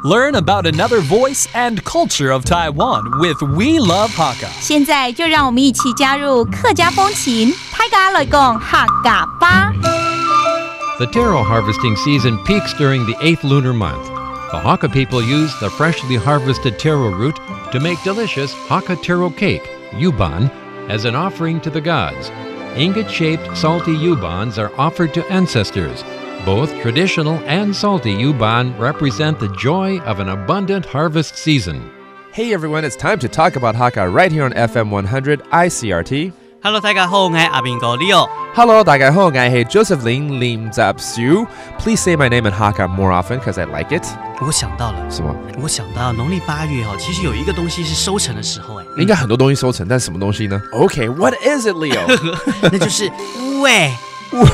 Learn about another voice and culture of Taiwan with We Love Hakka. 现在就让我们一起加入客家风情，大家来讲客家吧。The taro harvesting season peaks during the 8th lunar month. The Hakka people use the freshly harvested taro root to make delicious Hakka taro cake, yuban, as an offering to the gods. Ingot-shaped salty yubans are offered to ancestors. Both traditional and salty yuban represent the joy of an abundant harvest season. Hey everyone, it's time to talk about Hakka right here on FM 100 Icrt.Hello, 大家好，我係阿邊個 Leo。Hello, 大家好，我係 Joseph Lin Lim Zap Su. Please say my name in Hakka more often because I like it. 我想到了，什么？我想到农历8月其实有一个东西是收成的时候应该很多东西收成，但是什么东西呢 ？Okay, what is it, Leo? 那就是乌诶。乌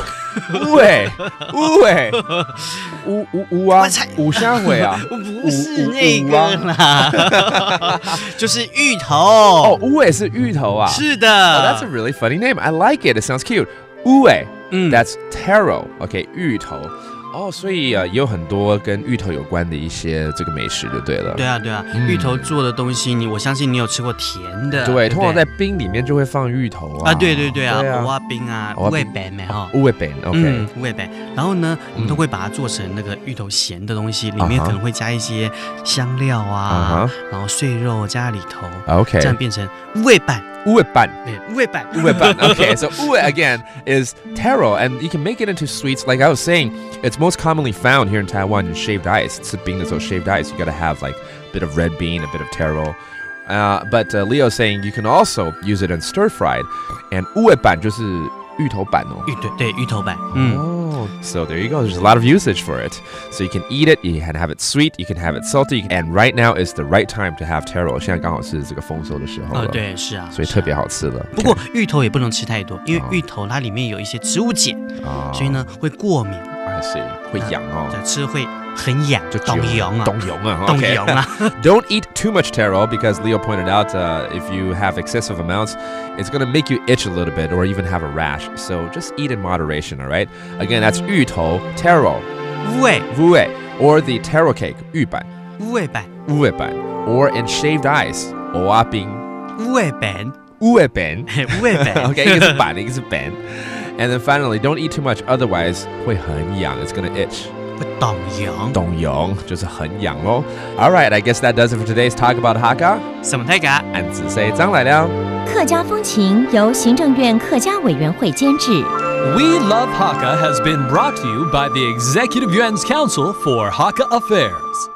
啊，五香尾啊，不是那个啦，就是芋头。哦，乌诶是芋头啊。是的。That's a really funny name. I like it. It sounds cute. 乌诶，That's taro. Okay, 芋头。所以也有很多跟芋头有关的一些这个美食就对了。对啊，芋头做的东西，我相信你有吃过甜的。对，通常在冰里面就会放芋头啊。对啊，蚵仔冰啊，乌龟饼乌龟饼 ，OK， 乌龟饼。然后呢，我们都会把它做成那个芋头咸的东西，里面可能会加一些香料啊，然后碎肉加里头 ，OK， 这样变成乌龟饼。乌龟饼，乌龟饼。Okay, so 乌龟 again is taro, and you can make it into sweets. Like I was saying, it's most commonly found here in Taiwan in shaved ice. 吃冰的时候 shaved ice, you gotta have like a bit of red bean, a bit of taro. But Leo's saying you can also use it in stir fried, and 乌龟饼就是芋头饼哦。对，芋头饼。So there you go. There's a lot of usage for it. So you can eat it, you can have it sweet, you can have it salty, and right now is the right time to have taro. 现在刚好是这个丰收的时候了。对，是啊，所以特别好吃了。不过芋头也不能吃太多，因为芋头它里面有一些植物碱，所以呢会过敏。I see， 会痒哦。对，吃会很痒，就冻痒啊。Don't eat too much taro because Leo pointed out if you have excessive amounts, it's going to make you itch a little bit or even have a rash. So just eat in moderation, all right? Again, that's 芋头 taro, 乌龟 or the taro cake 芋饼 乌龟饼 or in shaved ice 蚵仔冰乌龟饼 Okay, 一个是板，一个是饼 And then finally, don't eat too much, otherwise 会很痒 It's going to itch.冻痒就是很痒咯。All right, I guess that does it for today's talk about Hakka. 什么泰嘎？俺只say张来了。客家风情由行政院客家委员会监制。We Love Hakka has been brought to you by the Executive Yuan's Council for Hakka Affairs.